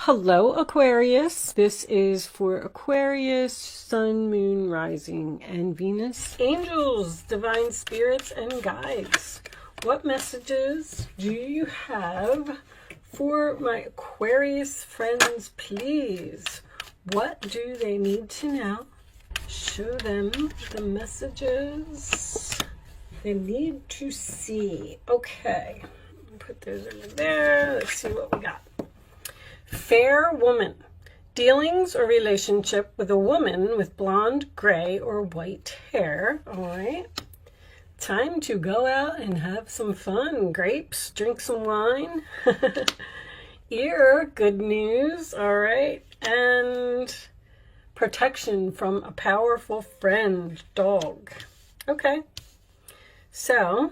Hello, Aquarius. This is for Aquarius, Sun, Moon, Rising, and Venus. Angels, divine spirits, and guides. What messages do you have for my Aquarius friends, please? What do they need to know? Show them the messages they need to see. Okay, put those over there. Let's see what we got. Fair woman. Dealings or relationship with a woman with blonde, gray, or white hair. All right. Time to go out and have some fun. Grapes, drink some wine. Ear, good news. All right. And protection from a powerful friend, dog. Okay. So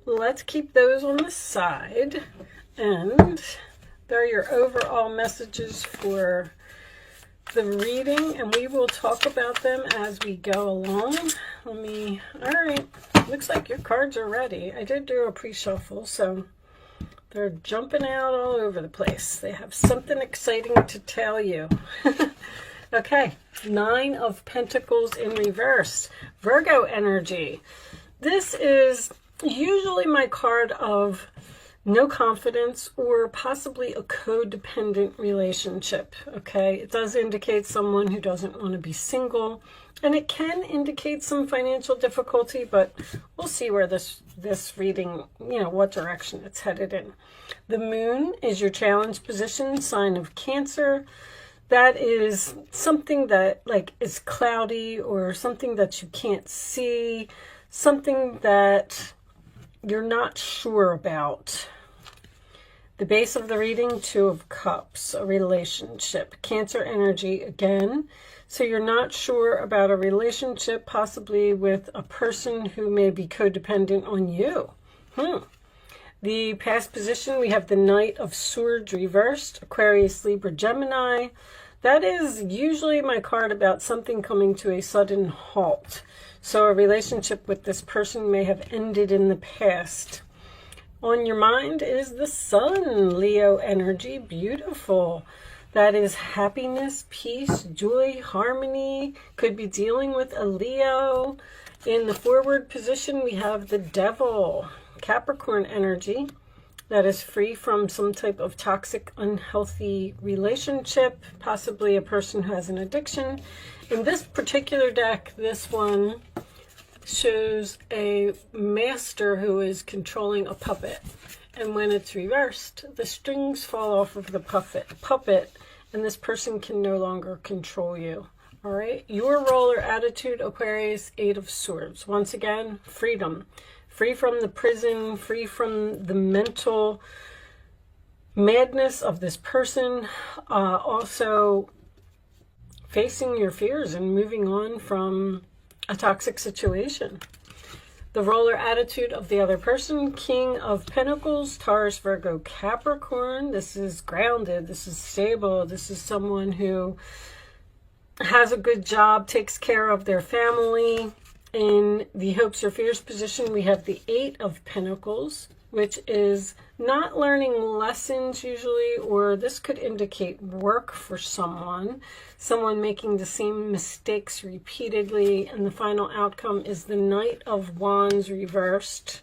let's keep those on the side. And they're your overall messages for the reading, and we will talk about them as we go along. All right, looks like your cards are ready. I did do a pre-shuffle, so they're jumping out all over the place. They have something exciting to tell you. Okay, 9 of Pentacles in reverse. Virgo energy. This is usually my card of no confidence or possibly a codependent relationship. Okay, it does indicate someone who doesn't want to be single, and it can indicate some financial difficulty, but we'll see where this reading, what direction it's headed in. The moon is your challenge position, sign of Cancer. That is something that is cloudy, or something that you can't see, something that you're not sure about. The base of the reading, 2 of Cups, a relationship. Cancer energy again. So you're not sure about a relationship, possibly with a person who may be codependent on you. The past position, we have the Knight of Swords reversed, Aquarius, Libra, Gemini. That is usually my card about something coming to a sudden halt. So a relationship with this person may have ended in the past. On your mind is the Sun, Leo energy, beautiful. That is happiness, peace, joy, harmony. Could be dealing with a Leo. In the forward position, we have the Devil, Capricorn energy. That is free from some type of toxic, unhealthy relationship, possibly a person who has an addiction. In this particular deck, this one shows a master who is controlling a puppet, and when it's reversed, the strings fall off of the puppet, and this person can no longer control you. All right, your role or attitude, Aquarius, 8 of Swords. Once again, freedom, free from the prison, free from the mental madness of this person, also facing your fears and moving on from a toxic situation. The role or attitude of the other person, King of Pentacles, Taurus, Virgo, Capricorn. This is grounded. This is stable. This is someone who has a good job, takes care of their family. In the hopes or fears position, we have the 8 of Pentacles, which is not learning lessons usually, or this could indicate work for someone making the same mistakes repeatedly. And the final outcome is the Knight of Wands reversed.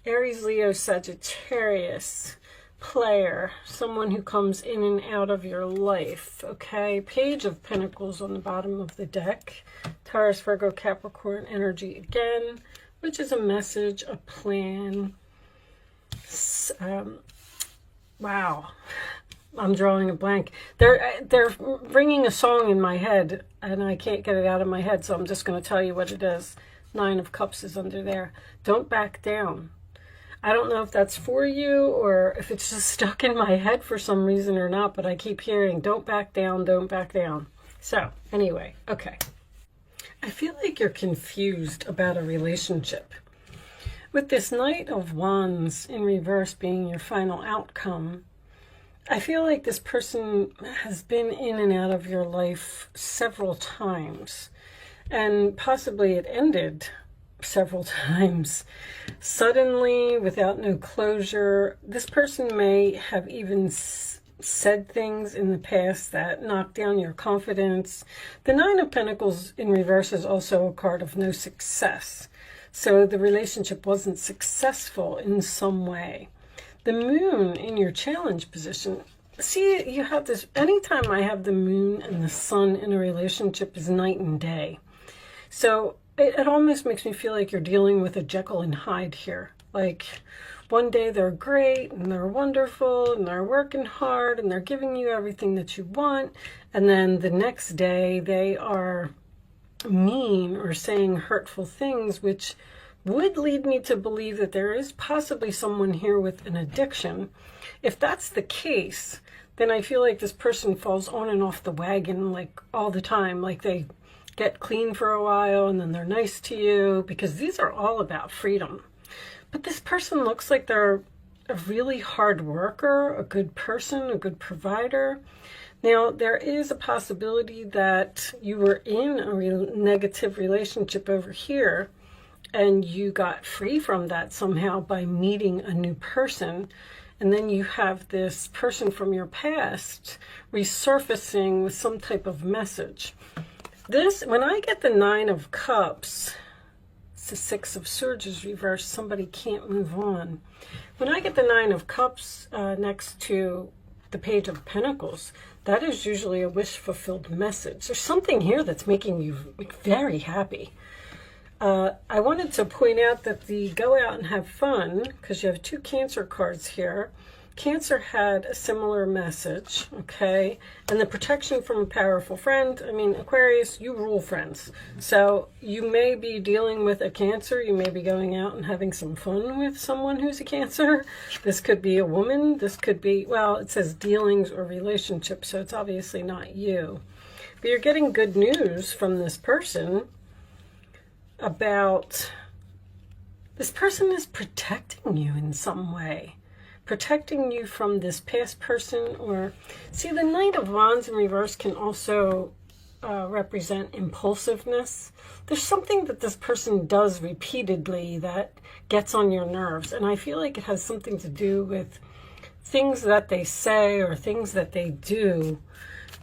Aries, Leo, Sagittarius, player, someone who comes in and out of your life. Okay, Page of Pentacles on the bottom of the deck. Taurus, Virgo, Capricorn energy again, which is a message, a plan. Wow, I'm drawing a blank. They're ringing a song in my head, and I can't get it out of my head, so I'm just going to tell you what it is. 9 of Cups is under there. Don't back down. I don't know if that's for you or if it's just stuck in my head for some reason or not, but I keep hearing, don't back down, don't back down. So anyway, okay. I feel like you're confused about a relationship. With this Knight of Wands in reverse being your final outcome, I feel like this person has been in and out of your life several times, and possibly it ended several times suddenly without no closure. This person may have even said things in the past that knocked down your confidence. The Nine of Pentacles in reverse is also a card of no success. So the relationship wasn't successful in some way. The Moon in your challenge position. See, you have this, anytime I have the Moon and the Sun in a relationship is night and day. So it almost makes me feel like you're dealing with a Jekyll and Hyde here. Like, one day they're great and they're wonderful and they're working hard and they're giving you everything that you want. And then the next day they are mean or saying hurtful things, which would lead me to believe that there is possibly someone here with an addiction. If that's the case, then I feel like this person falls on and off the wagon like all the time. Like they get clean for a while and then they're nice to you, because these are all about freedom. But this person looks like they're a really hard worker, a good person, a good provider. Now, there is a possibility that you were in a negative relationship over here and you got free from that somehow by meeting a new person. And then you have this person from your past resurfacing with some type of message. This, when I get the Nine of Cups, it's the Six of Swords reversed, somebody can't move on. When I get the Nine of Cups next to the Page of Pentacles, that is usually a wish-fulfilled message. There's something here that's making you very happy. I wanted to point out that the go out and have fun, because you have two Cancer cards here. Cancer had a similar message, okay? And the protection from a powerful friend. I mean, Aquarius, you rule friends. So you may be dealing with a Cancer. You may be going out and having some fun with someone who's a Cancer. This could be a woman. This could be, well, it says dealings or relationships, so it's obviously not you. But you're getting good news from this person about, this person is protecting you in some way. Protecting you from this past person. Or see, the Knight of Wands in reverse can also represent impulsiveness. There's something that this person does repeatedly that gets on your nerves, and I feel like it has something to do with things that they say or things that they do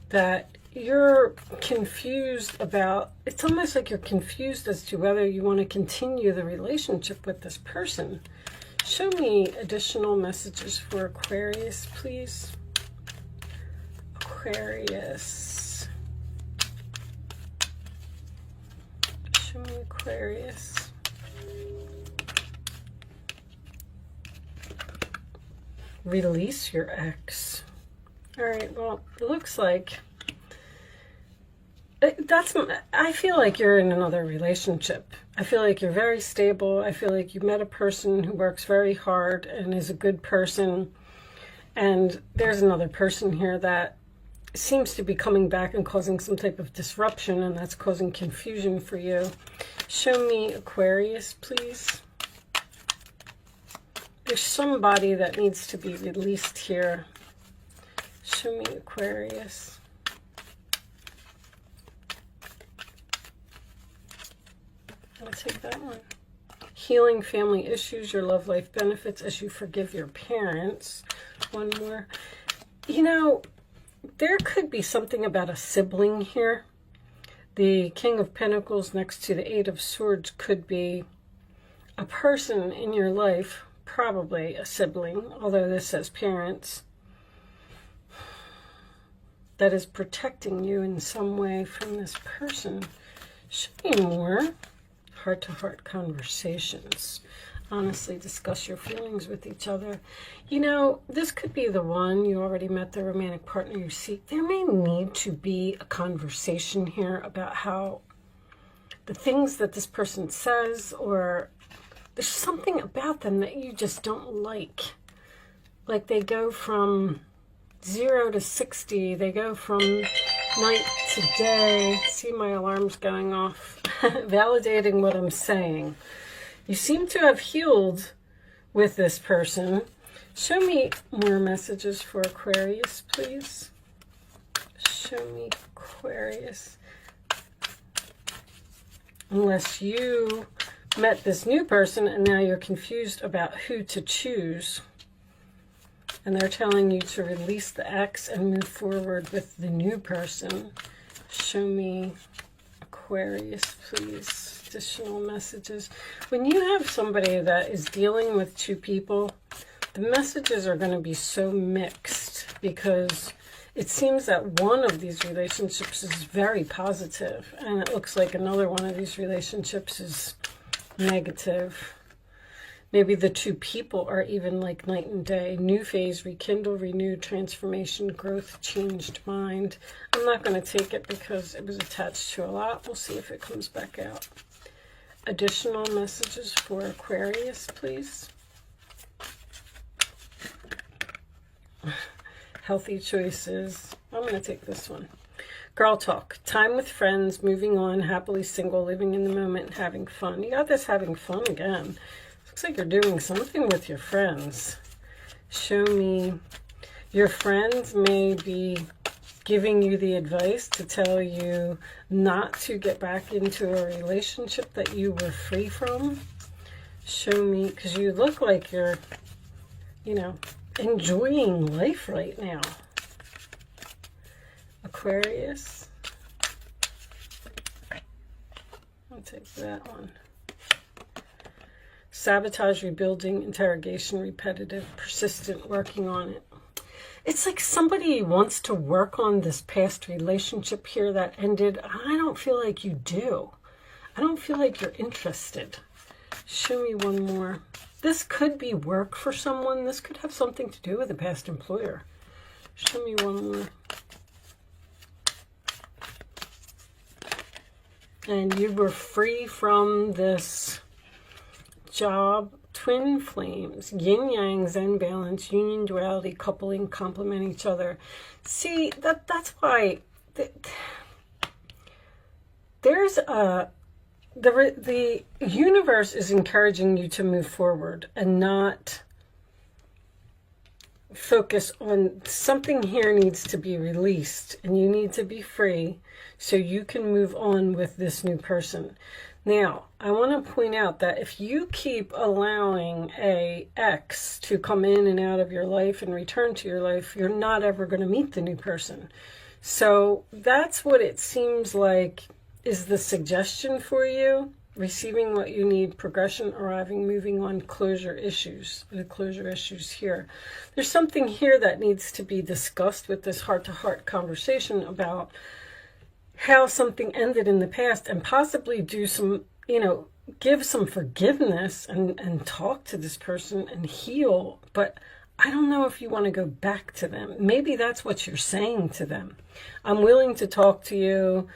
that you're confused about. It's almost like you're confused as to whether you want to continue the relationship with this person. Show me additional messages for Aquarius, please. Aquarius. Show me Aquarius. Release your ex. All right, well, it looks like I feel like you're in another relationship. I feel like you're very stable. I feel like you met a person who works very hard and is a good person. And there's another person here that seems to be coming back and causing some type of disruption, and that's causing confusion for you. Show me Aquarius, please. There's somebody that needs to be released here. Show me Aquarius. I'll take that one. Healing family issues, your love life benefits as you forgive your parents. One more. You know, there could be something about a sibling here. The King of Pentacles next to the Eight of Swords could be a person in your life, probably a sibling, although this says parents, that is protecting you in some way from this person. Show me more. Heart-to-heart conversations. Honestly, discuss your feelings with each other. You know, this could be the one. You already met the romantic partner you seek. There may need to be a conversation here about how the things that this person says, or there's something about them that you just don't like. Like they go from 0 to 60. They go from night to day. See, my alarm's going off. Validating what I'm saying. You seem to have healed with this person. Show me more messages for Aquarius, please. Show me Aquarius. Unless you met this new person and now you're confused about who to choose. And they're telling you to release the ex and move forward with the new person. Show me, Aquarius, please. Additional messages. When you have somebody that is dealing with two people, the messages are going to be so mixed, because it seems that one of these relationships is very positive, and it looks like another one of these relationships is negative. Maybe the two people are even like night and day. New phase, rekindle, renewed, transformation, growth, changed mind. I'm not going to take it because it was attached to a lot. We'll see if it comes back out. Additional messages for Aquarius, please. Healthy choices. I'm going to take this one. Girl talk. Time with friends, moving on, happily single, living in the moment, having fun. You got this having fun again. Looks like you're doing something with your friends. Show me. Your friends may be giving you the advice to tell you not to get back into a relationship that you were free from. Show me, because you look like you're, you know, enjoying life right now. Aquarius. I'll take that one. Sabotage, rebuilding, interrogation, repetitive, persistent, working on it. It's like somebody wants to work on this past relationship here that ended. I don't feel like you do. I don't feel like you're interested. Show me one more. This could be work for someone. This could have something to do with a past employer. Show me one more. And you were free from this job. Twin flames, yin yang, zen balance, union, duality, coupling, complement each other. See, that's why there's the universe is encouraging you to move forward and not focus on something. Here needs to be released, and you need to be free so you can move on with this new person. Now, I want to point out that if you keep allowing a ex to come in and out of your life and return to your life, you're not ever going to meet the new person. So that's what it seems like is the suggestion for you. Receiving what you need, progression, arriving, moving on, closure issues. The closure issues here. There's something here that needs to be discussed with this heart-to-heart conversation about how something ended in the past, and possibly do some, you know, give some forgiveness and talk to this person and heal. But I don't know if you want to go back to them. Maybe that's what you're saying to them. I'm willing to talk to you.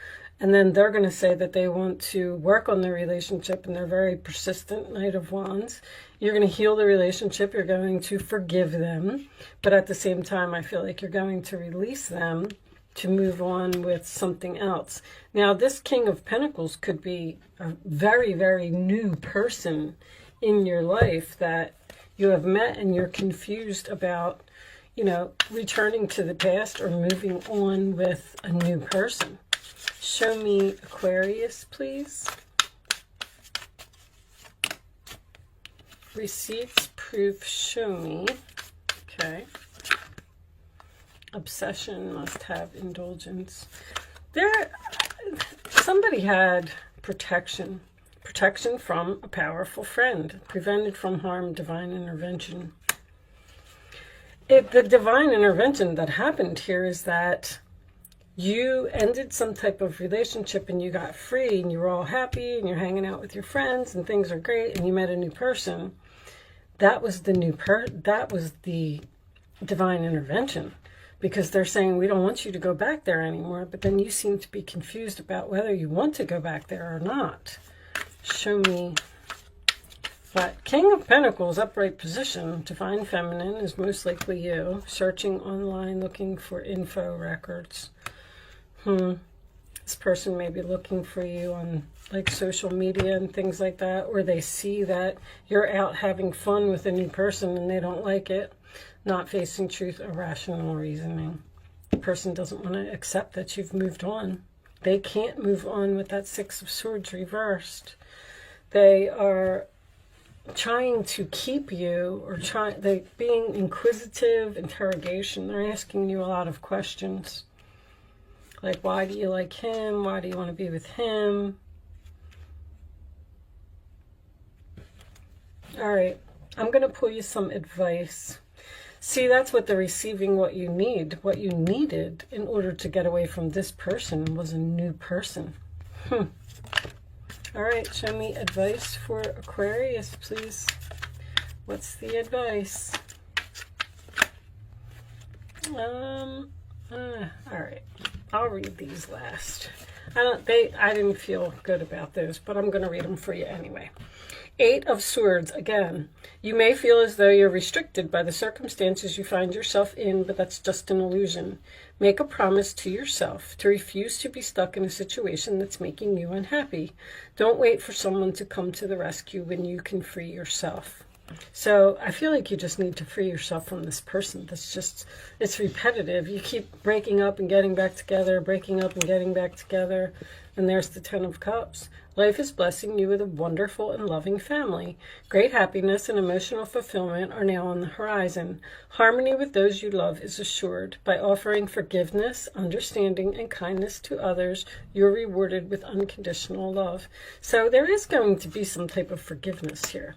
And then they're going to say that they want to work on the relationship, and they're very persistent. Knight of Wands. You're going to heal the relationship. You're going to forgive them. But at the same time, I feel like you're going to release them to move on with something else. Now, this King of Pentacles could be a very, very new person in your life that you have met, and you're confused about, you know, returning to the past or moving on with a new person. Show me Aquarius, please. Receipts, proof, show me. Okay. Obsession, must have indulgence. Somebody had protection. Protection from a powerful friend. Prevented from harm, divine intervention. The divine intervention that happened here is that you ended some type of relationship and you got free and you were all happy and you're hanging out with your friends and things are great and you met a new person. That was the that was the divine intervention, because they're saying we don't want you to go back there anymore, but then you seem to be confused about whether you want to go back there or not. Show me. But King of Pentacles, upright position, divine feminine is most likely you. Searching online, looking for info records. This person may be looking for you on like social media and things like that, or they see that you're out having fun with a new person and they don't like it. Not facing truth, irrational reasoning. The person doesn't want to accept that you've moved on. They can't move on with that Six of Swords reversed. They are trying to keep you, or they're being inquisitive, interrogation. They're asking you a lot of questions. Like, why do you like him? Why do you want to be with him? All right, I'm going to pull you some advice. See, that's what they're receiving, what you need. What you needed in order to get away from this person was a new person. All right, show me advice for Aquarius, please. What's the advice? All right, I'll read these last. I didn't feel good about those, but I'm going to read them for you anyway. 8 of Swords, again. You may feel as though you're restricted by the circumstances you find yourself in, but that's just an illusion. Make a promise to yourself to refuse to be stuck in a situation that's making you unhappy. Don't wait for someone to come to the rescue when you can free yourself. So I feel like you just need to free yourself from this person. That's just, it's repetitive. You keep breaking up and getting back together, breaking up and getting back together. And there's the 10 of Cups. Life is blessing you with a wonderful and loving family. Great happiness and emotional fulfillment are now on the horizon. Harmony with those you love is assured. By offering forgiveness, understanding, and kindness to others, you're rewarded with unconditional love. So there is going to be some type of forgiveness here.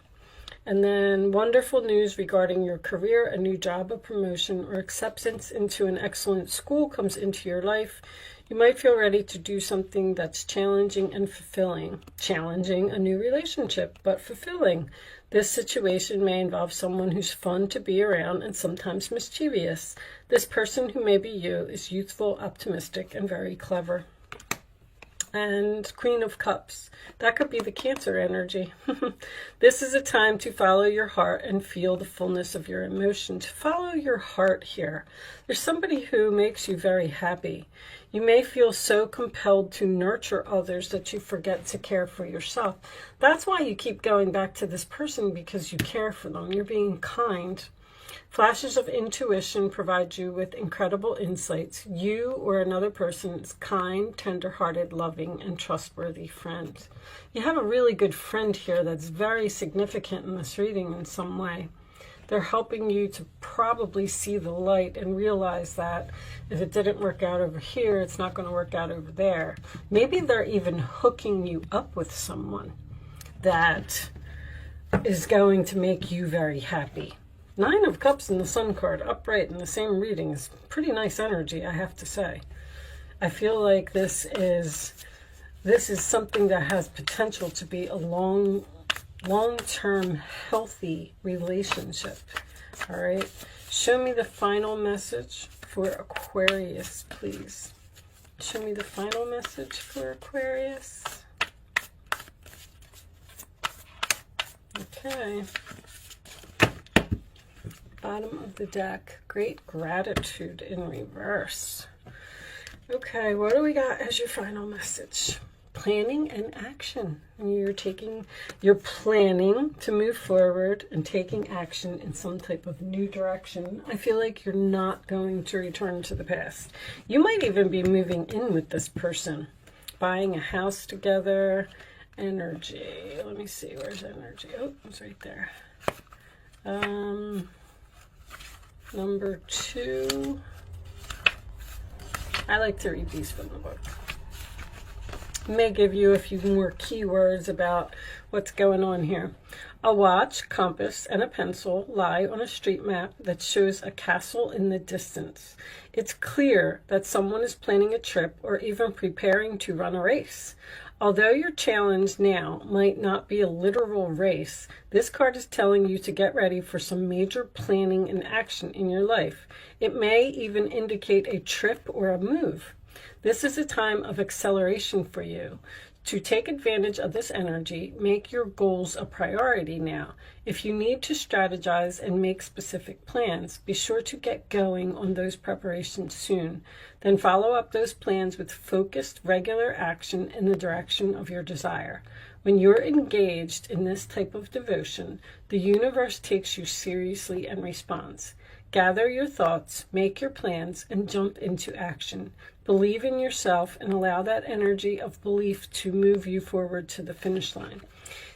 And then wonderful news regarding your career, a new job, a promotion, or acceptance into an excellent school comes into your life. You might feel ready to do something that's challenging and fulfilling. Challenging, a new relationship, but fulfilling. This situation may involve someone who's fun to be around and sometimes mischievous. This person, who may be you, is youthful, optimistic, and very clever. And Queen of Cups. That could be the Cancer energy. This is a time to follow your heart and feel the fullness of your emotions. Follow your heart here. There's somebody who makes you very happy. You may feel so compelled to nurture others that you forget to care for yourself. That's why you keep going back to this person, because you care for them. You're being kind. Flashes of intuition provide you with incredible insights. You or another person is kind, tender-hearted, loving, and trustworthy friend. You have a really good friend here that's very significant in this reading in some way. They're helping you to probably see the light and realize that if it didn't work out over here, it's not going to work out over there. Maybe they're even hooking you up with someone that is going to make you very happy. 9 of Cups in the Sun card, upright in the same reading, is pretty nice energy, I have to say. I feel like this is something that has potential to be a long-term healthy relationship. All right, show me the final message for Aquarius, please. Show me the final message for Aquarius. Okay. Bottom of the deck, great gratitude in reverse. Okay, what do we got as your final message? Planning and action. You're planning to move forward and taking action in some type of new direction. I feel like you're not going to return to the past. You might even be moving in with this person, buying a house together. Energy. Let me see, where's energy? Oh, it's right there. Number 2. I like to read these from the book. It may give you a few more keywords about what's going on here. A watch, compass, and a pencil lie on a street map that shows a castle in the distance. It's clear that someone is planning a trip or even preparing to run a race. Although your challenge now might not be a literal race, this card is telling you to get ready for some major planning and action in your life. It may even indicate a trip or a move. This is a time of acceleration for you. To take advantage of this energy, make your goals a priority now. If you need to strategize and make specific plans, be sure to get going on those preparations soon. Then follow up those plans with focused, regular action in the direction of your desire. When you're engaged in this type of devotion, the universe takes you seriously and responds. Gather your thoughts, make your plans, and jump into action. Believe in yourself and allow that energy of belief to move you forward to the finish line.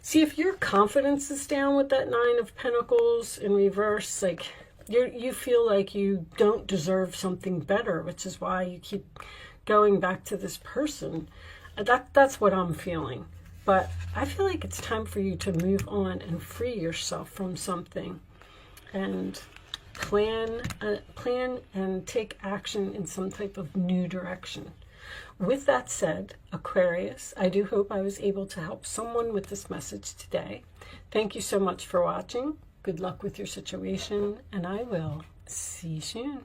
See, if your confidence is down with that Nine of Pentacles in reverse, like you feel like you don't deserve something better, which is why you keep going back to this person. That's what I'm feeling. But I feel like it's time for you to move on and free yourself from something and plan and take action in some type of new direction. With that said, Aquarius, I do hope I was able to help someone with this message today. Thank you so much for watching. Good luck with your situation, and I will see you soon.